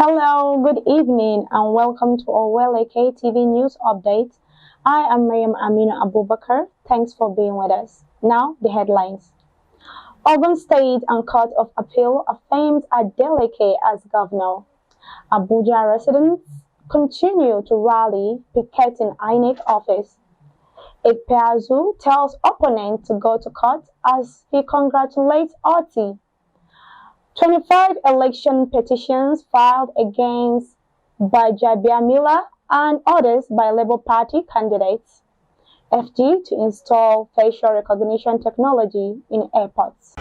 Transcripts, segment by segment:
Hello, good evening, and welcome to Oweleketv news update. I am Miriam Amina Abubakar. Thanks for being with us. Now, the headlines. Ogun State and Court of Appeal affirmed Adeleke as governor. Abuja residents continue to rally, picketing INEC office. Ikpeazu tells opponent to go to court as he congratulates Oti. 25 election petitions filed against Bajabiamila and others by Labour Party candidates. FG to install facial recognition technology in airports.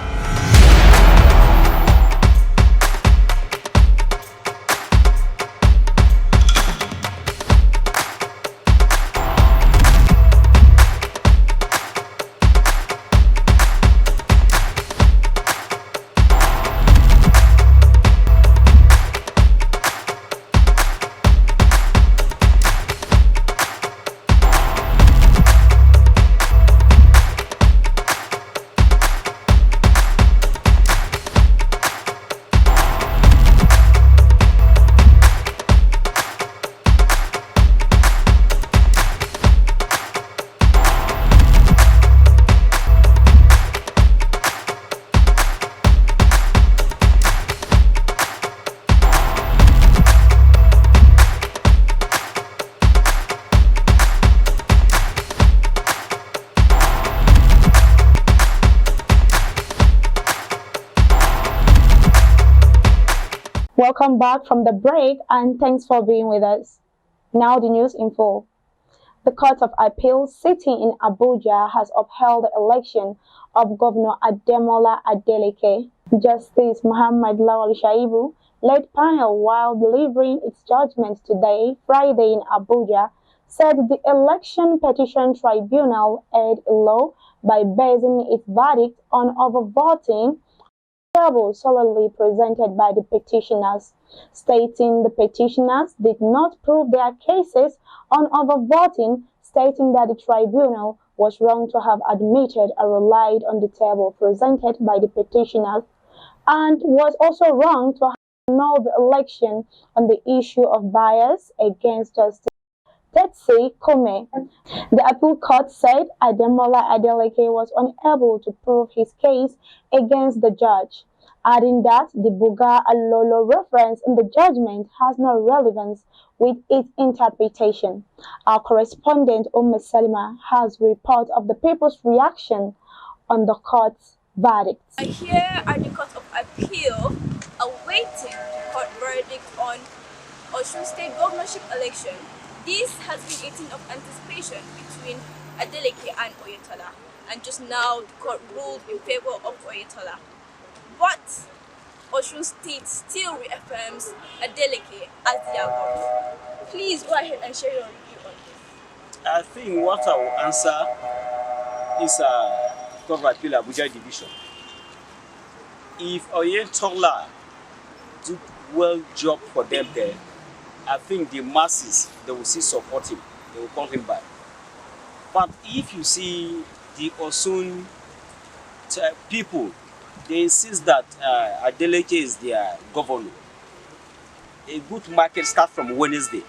Welcome back from the break and thanks for being with us. Now the news info. The Court of Appeal sitting in Abuja has upheld the election of Governor Adeleke. Justice Muhammad Lawal Shaibu led panel while delivering its judgment today, Friday in Abuja, said the Election Petition Tribunal erred in law by basing its verdict on overvoting solely presented by the petitioners, stating the petitioners did not prove their cases on overvoting, stating that the tribunal was wrong to have admitted or relied on the table presented by the petitioners and was also wrong to have annulled the election on the issue of bias against Justice Tetsi Kome. The appeal court said Adeleke was unable to prove his case against the judge, adding that the Buga Alolo reference in the judgment has no relevance with its interpretation. Our correspondent Salima has a report of the people's reaction on the court's verdict. Here at the Court of Appeal awaiting the court verdict on Osun State governorship election. This has been a thing of anticipation between Adeleke and Oyetola, and just now the court ruled in favor of Oyetola. But Osun State still reaffirms Adeleke as their governor. Please go ahead and share your review on this. I think what I will answer is Court of Appeal Abuja Division. If Oyetola do well job for them there, I think the masses, they will see support him. They will call him back. But if you see the Osun people, they insist that Adeleke is their governor. A good market starts from Wednesday.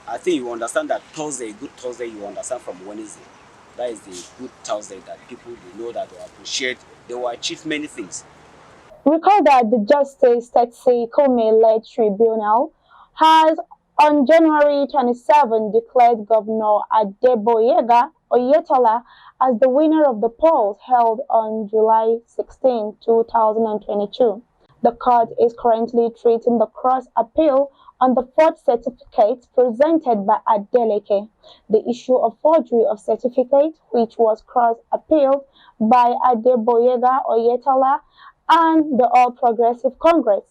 I think you understand that Thursday, a good Thursday, you understand from Wednesday. That is the good Thursday that people they know that they appreciate, they will achieve many things. Recall that the Justice Tetsi Kome-led tribunal has on January 27 declared Governor Adeboyega Oyetola as the winner of the polls held on July 16, 2022. The court is currently treating the cross-appeal on the fourth certificate presented by Adeleke, the issue of forgery of certificate which was cross-appealed by Adeboyega Oyetola and the All Progressive Congress.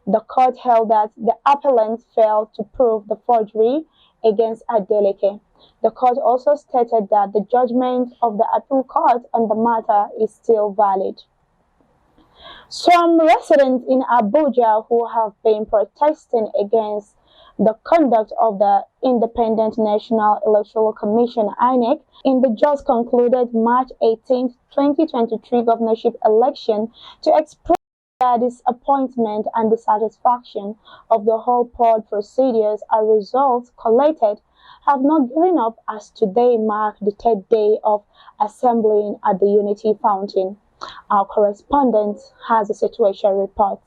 The court held that the appellant failed to prove the forgery against Adeleke. The court also stated that the judgment of the appeal court on the matter is still valid. Some residents in Abuja who have been protesting against the conduct of the Independent National Electoral Commission (INEC) in the just concluded March 18, 2023 governorship election to express Their disappointment and dissatisfaction of the whole pod procedures and results collated have not given up as today mark the third day of assembling at the Unity Fountain. Our correspondent has a situation report.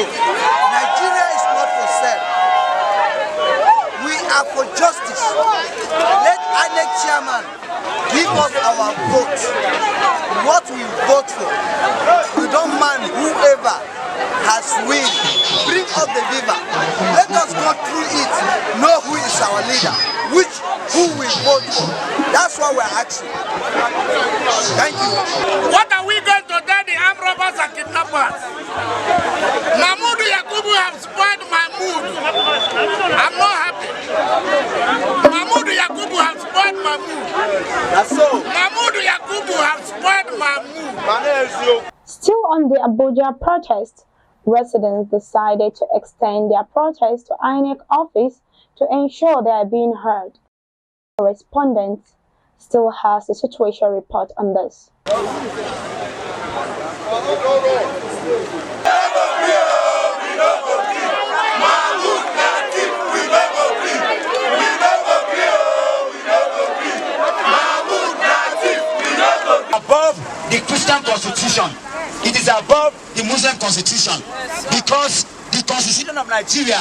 Nigeria is not for sale. We are for justice. Let Adeleke chairman give us our vote. What we vote for. We don't mind whoever has win. Bring up the river. Let us go through it. Know who is our leader. Who we vote for. That's what we're asking. Thank you. What are we going to tell the armed robbers and kidnappers? Mahmoud Yakubu have spoiled my mood. I'm not happy. Mahmoud Yakubu have spoiled my mood. That's so. Mahmoud Yakubu have spoiled my mood. Still on the Abuja protest, residents decided to extend their protest to INEC office to ensure they are being heard. Correspondent still has a situation report on this. Above the Christian constitution, it is above the Muslim constitution, because the constitution of Nigeria,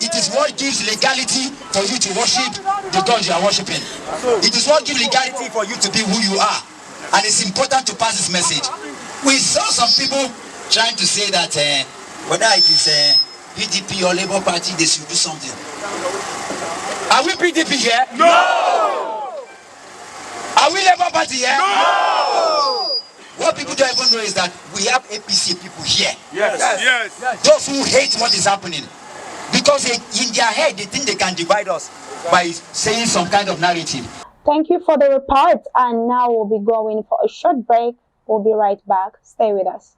it is what gives legality for you to worship the God you are worshiping. It is what gives legality for you to be who you are, and it's important to pass this message. We saw some people trying to say that whether it is PDP or Labour Party, they should do something. Are we PDP here? No! Are we Labour Party here? No! What people don't even know is that we have APC people here. Yes. Those who hate what is happening. Because in their head, they think they can divide us by saying some kind of narrative. Thank you for the report, and now we'll be going for a short break. We'll be right back. Stay with us.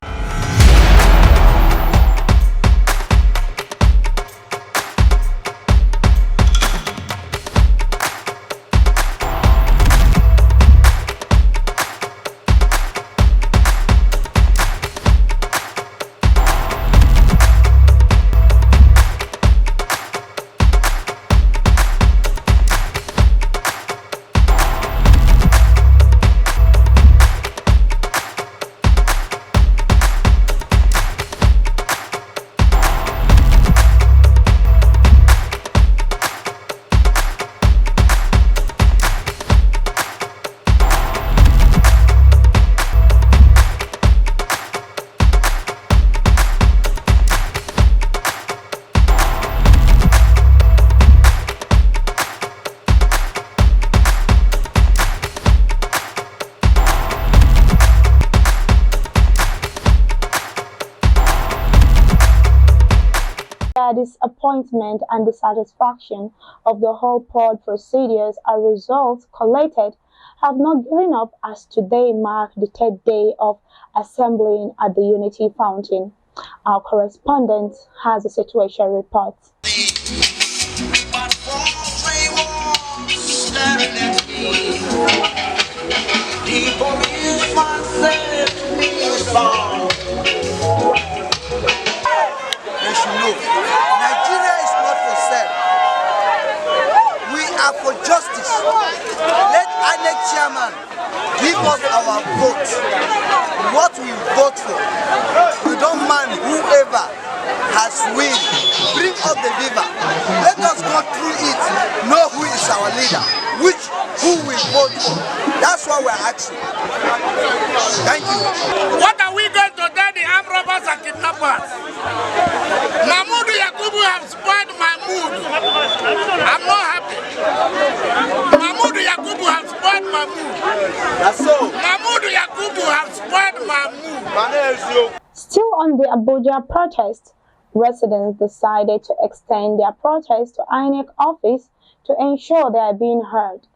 Their disappointment and dissatisfaction of the whole pod procedures and results collated have not given up as today mark the third day of assembling at the Unity Fountain. Our correspondent has a situation report. Nigeria is not for sale. We are for justice. Let Adeleke chairman give us our vote. What we vote for. We don't mind whoever has win. Bring up the river. Let us go through it. Know who is our leader. Who we vote for. That's what we're asking. Thank you. What are we going to tell the armed robbers and kidnappers? Mahmoud Yakubu have spoiled my mood. I'm not happy. Mahmoud Yakubu have spoiled my mood. That's so. Mahmoud Yakubu have spoiled my mood. Still on the Abuja protest, residents decided to extend their protest to INEC office to ensure they are being heard.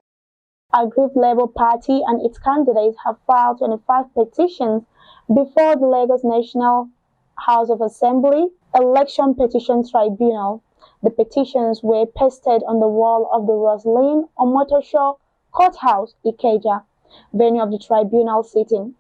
Aggrieved Labour Party and its candidates have filed 25 petitions before the Lagos National House of Assembly Election Petition Tribunal. The petitions were pasted on the wall of the Roslyn Omotosho Courthouse, Ikeja, venue of the tribunal sitting.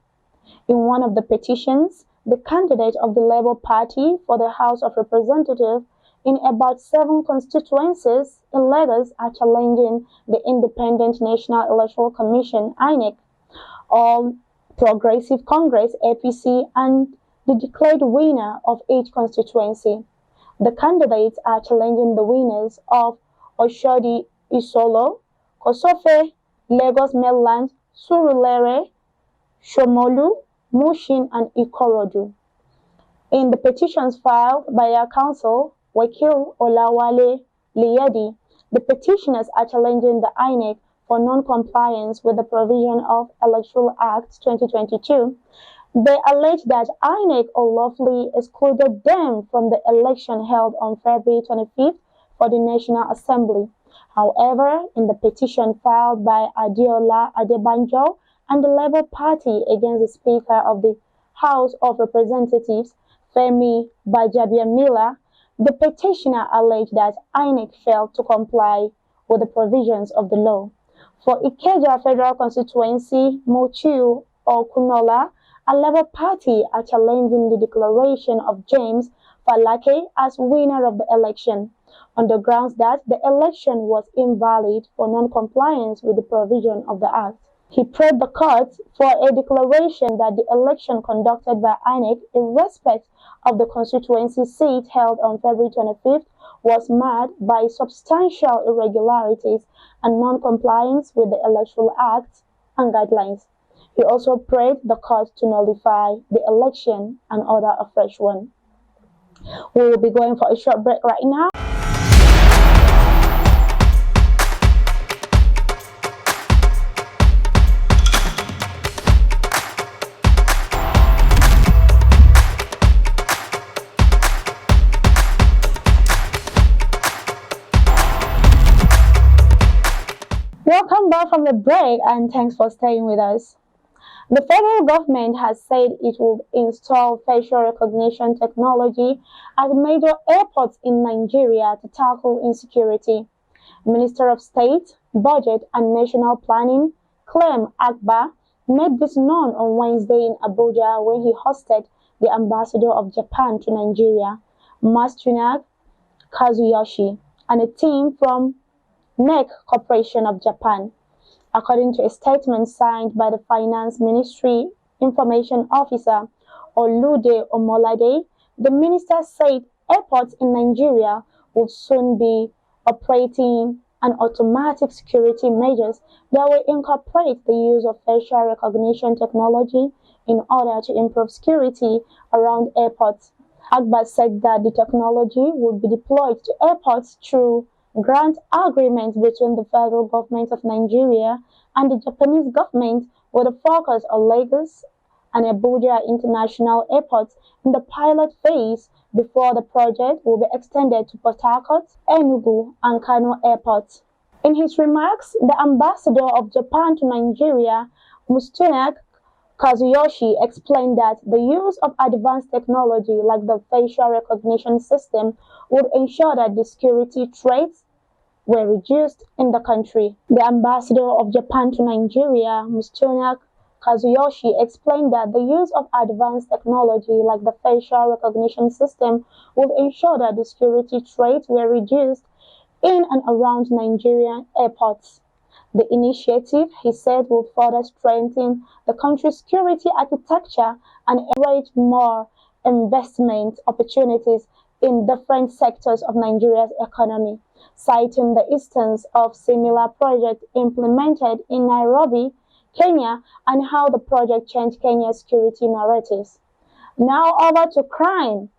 In one of the petitions, the candidate of the Labour Party for the House of Representatives in about 7 constituencies in Lagos are challenging the Independent National Electoral Commission (INEC), All Progressive Congress (APC), and the declared winner of each constituency. The candidates are challenging the winners of Oshodi Isolo, Kosofe, Lagos Mainland, Surulere, Shomolu, Mushin, and Ikorodu. In the petitions filed by our counsel, Wakil Olawale Liyedi, the petitioners are challenging the INEC for non-compliance with the provision of Electoral Act 2022. They allege that INEC unlawfully excluded them from the election held on February 25th for the National Assembly. However, in the petition filed by Adeola Adebanjo and the Labour Party against the Speaker of the House of Representatives, Femi Bajabiamila, the petitioner alleged that INEC failed to comply with the provisions of the law. For Ikeja Federal Constituency, Mochiu or Kunola, a Labour Party are challenging the declaration of James Falake as winner of the election, on the grounds that the election was invalid for non-compliance with the provision of the Act. He prayed the court for a declaration that the election conducted by INEC in respect of the constituency seat held on February 25th was marred by substantial irregularities and non-compliance with the Electoral Act and guidelines. He also prayed the court to nullify the election and order a fresh one. We will be going for a short break right now. Welcome back from the break and thanks for staying with us. The federal government has said it will install facial recognition technology at major airports in Nigeria to tackle insecurity. Minister of State, Budget and National Planning, Clem Agba, made this known on Wednesday in Abuja when he hosted the ambassador of Japan to Nigeria, Matsunaga Kazuyoshi, and a team from NEC Corporation of Japan. According to a statement signed by the Finance Ministry Information Officer Olude Omolade, the minister said airports in Nigeria would soon be operating an automatic security measures that will incorporate the use of facial recognition technology in order to improve security around airports. Agba said that the technology would be deployed to airports through grant agreements between the federal government of Nigeria and the Japanese government with a focus on Lagos and Abuja international airports in the pilot phase before the project will be extended to Port Harcourt, Enugu, and Kano airports. In his remarks, the ambassador of Japan to Nigeria, Matsunaga Kazuyoshi, explained that the use of advanced technology like the facial recognition system would ensure that the security threats were reduced in the country. The ambassador of Japan to Nigeria, Matsunaga Kazuyoshi, explained that the use of advanced technology like the facial recognition system would ensure that the security threats were reduced in and around Nigerian airports. The initiative, he said, will further strengthen the country's security architecture and encourage more investment opportunities in different sectors of Nigeria's economy, citing the instance of similar projects implemented in Nairobi, Kenya, and how the project changed Kenya's security narratives. Now over to crime.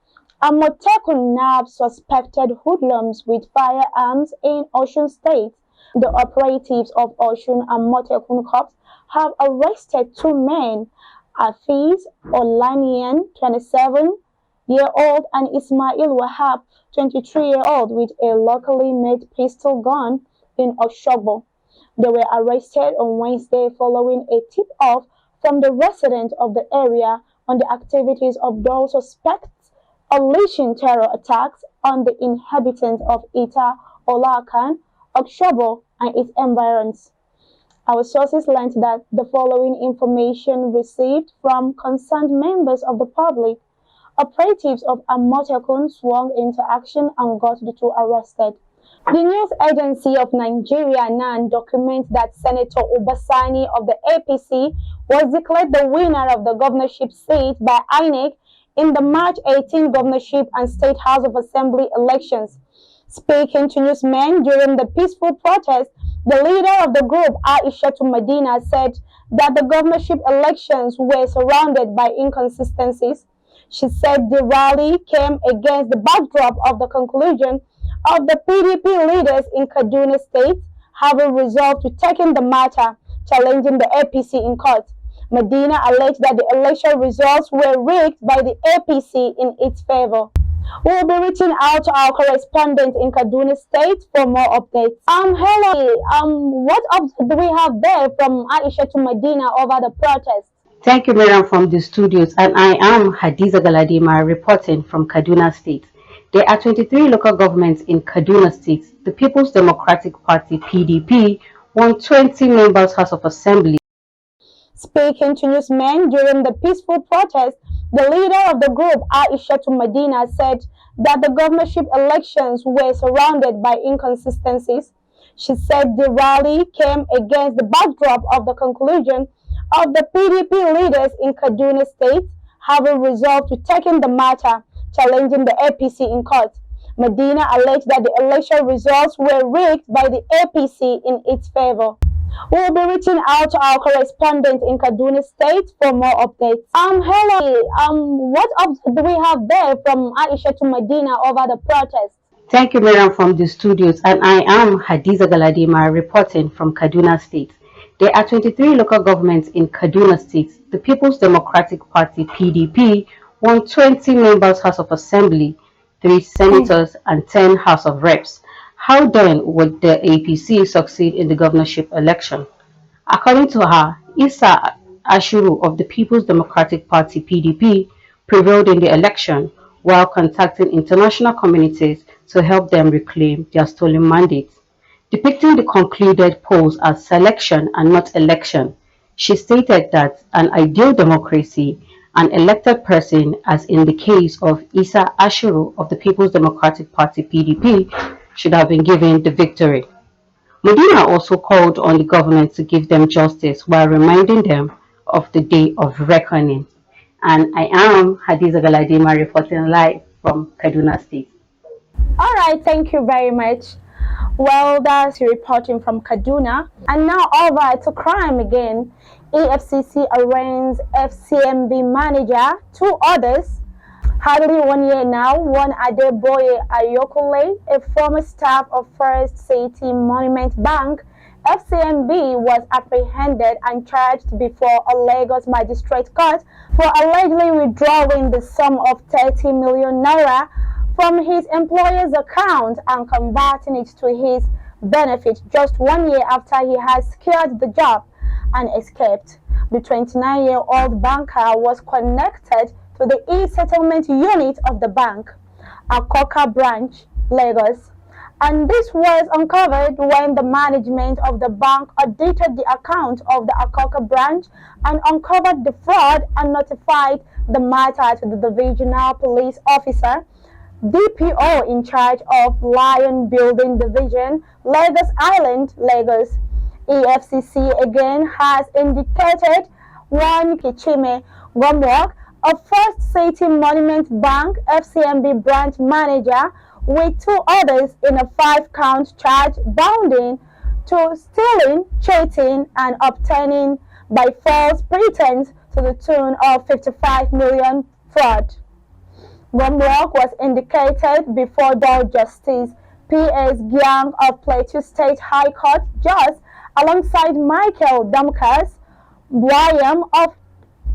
Amotekun nabs suspected hoodlums with firearms in Osun State. The operatives of Osun and Motekun Corps have arrested 2 men, Afiz Olaniyan, 27-year-old, and Ismail Wahab, 23-year-old, with a locally made pistol gun in Oshogbo. They were arrested on Wednesday following a tip-off from the residents of the area on the activities of those suspects unleashing terror attacks on the inhabitants of Ita, Olakan, Okshobo, and its environs. Our sources learned that the following information received from concerned members of the public. Operatives of Amotekun swung into action and got the two arrested. The news agency of Nigeria NAN documents that Senator Obasani of the APC was declared the winner of the governorship seat by INEC in the March 18 governorship and State House of Assembly elections. Speaking to newsmen during the peaceful protest, the leader of the group, Aishatu Medina, said that the governorship elections were surrounded by inconsistencies. She said the rally came against the backdrop of the conclusion of the PDP leaders in Kaduna State having resolved to take in the matter, challenging the APC in court. Medina alleged that the election results were rigged by the APC in its favor. We will be reaching out to our correspondent in Kaduna State for more updates. Hello. What update do we have there from Aisha to Medina over the protest? Thank you, Miriam, from the studios. And I am Hadiza Galadima reporting from Kaduna State. There are 23 local governments in Kaduna State. The People's Democratic Party, PDP, won 20 members House of Assembly. Speaking to newsmen during the peaceful protest, the leader of the group, Aisha Medina, said that the governorship elections were surrounded by inconsistencies. She said the rally came against the backdrop of the conclusion of the PDP leaders in Kaduna State having resolved to take in the matter, challenging the APC in court. Medina alleged that the election results were rigged by the APC in its favor. We will be reaching out to our correspondent in Kaduna State for more updates. Hello. What update do we have there from Aisha to Medina over the protest? Thank you, Miriam, from the studios. And I am Hadiza Galadima reporting from Kaduna State. There are 23 local governments in Kaduna State. The People's Democratic Party, PDP, won 20 members House of Assembly, 3 senators, and 10 House of Reps. How then would the APC succeed in the governorship election? According to her, Isa Ashuru of the People's Democratic Party, PDP, prevailed in the election while contacting international communities to help them reclaim their stolen mandate. Depicting the concluded polls as selection and not election, she stated that an ideal democracy, an elected person, as in the case of Isa Ashuru of the People's Democratic Party, PDP, should have been given the victory. Medina also called on the government to give them justice while reminding them of the day of reckoning. And I am Hadiza Galadima reporting live from Kaduna State. All right, thank you very much. Well, that's reporting from Kaduna. And now over to crime again. EFCC arraigns FCMB manager, 2 others. Hardly 1 year now, one Adeboye Ayokole, a former staff of First City Monument Bank, FCMB, was apprehended and charged before a Lagos magistrate court for allegedly withdrawing the sum of 30 million naira from his employer's account and converting it to his benefit just 1 year after he had secured the job and escaped. The 29-year-old banker was connected to the e-settlement unit of the bank, Akoka branch, Lagos. And this was uncovered when the management of the bank audited the account of the Akoka branch and uncovered the fraud and notified the matter to the divisional police officer, DPO in charge of Lion Building Division, Lagos Island, Lagos. EFCC again has indicated one Kichime Gomwok, a First City Monument Bank FCMB branch manager, with 2 others in a 5-count charge bounding to stealing, cheating, and obtaining by false pretense to the tune of 55 million fraud. Gomwok was indicated before Justice P.S. Giang of Plateau State High Court Judge alongside Michael Damkas Bwayam of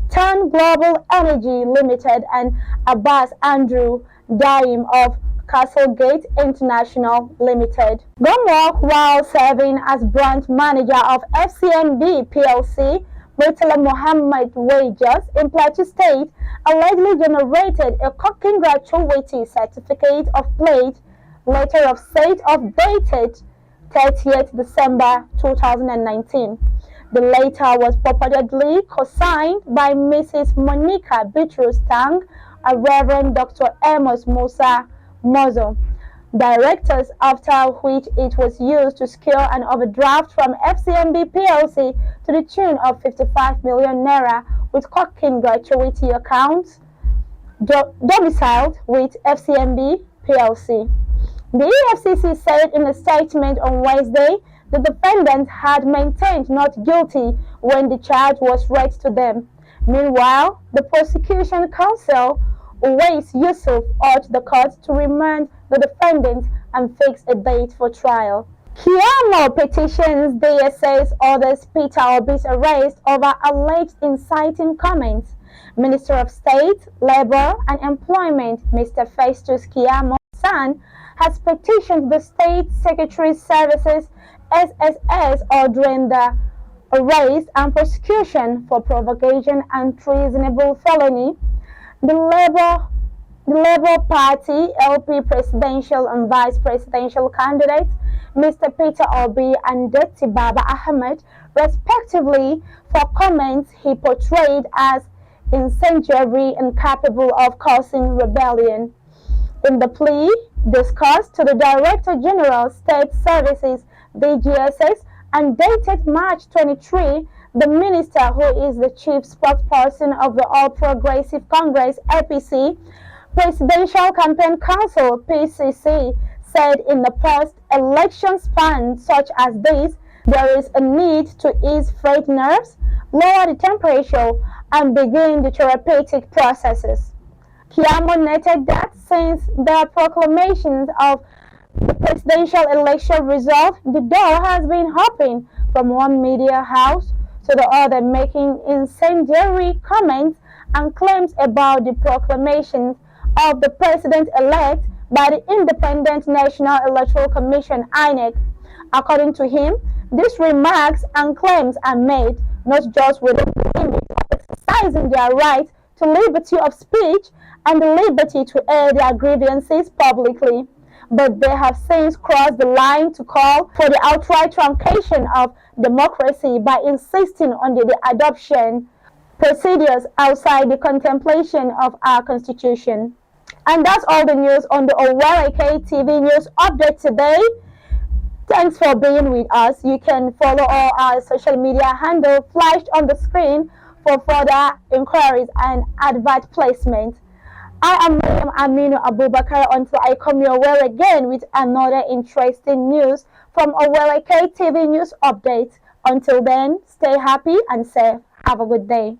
Tan Global Energy Limited and Abbas Andrew Daim of Castlegate International Limited. Gomwok, while serving as branch manager of FCMB PLC, Murtala Muhammad wages in Plateau State allegedly generated a congratulatory certificate of plate, letter of state of dated 30th December 2019. The letter was purportedly co-signed by Mrs. Monica Bitrus Tang and Reverend Dr. Amos Musa Mozo, directors, after which it was used to secure an overdraft from FCMB PLC to the tune of 55 million naira with Cocking gratuity accounts domiciled with FCMB PLC. The EFCC said in a statement on Wednesday the defendants had maintained not guilty when the charge was read to them. Meanwhile, the prosecution counsel, Uwais Yusuf, urged the court to remand the defendants and fix a date for trial. Kiamo petitions DSS orders Peter Obi's arrest over alleged inciting comments. Minister of State, Labor and Employment, Mr. Festus Kiamo San, has petitioned the State Secretary Services SSS ordering the arrest and prosecution for provocation and treasonable felony. The Labour Party LP presidential and vice presidential candidates, Mr. Peter Obi and Deti Baba Ahmed, respectively, for comments he portrayed as incendiary and capable of causing rebellion. In the plea discussed to the Director General State Services DGSS and dated March 23, the minister, who is the chief spokesperson of the All Progressive Congress APC Presidential Campaign Council PCC, said in the post-election span such as this, there is a need to ease frayed nerves, lower the temperature, and begin the therapeutic processes. Kiamo noted that since the proclamations of the presidential election result, the door has been open from one media house to the other, making incendiary comments and claims about the proclamations of the president-elect by the Independent National Electoral Commission (INEC). According to him, these remarks and claims are made not just within the limits of exercising their right to liberty of speech and the liberty to air their grievances publicly, but they have since crossed the line to call for the outright truncation of democracy by insisting on the adoption procedures outside the contemplation of our Constitution. And that's all the news on the Oweleketv News Update today. Thanks for being with us. You can follow all our social media handles flashed on the screen for further inquiries and advert placement. I am Miriam Aminu Abubakar until I come your way again with another interesting news from Oweleketv News Update. Until then, stay happy and safe. Have a good day.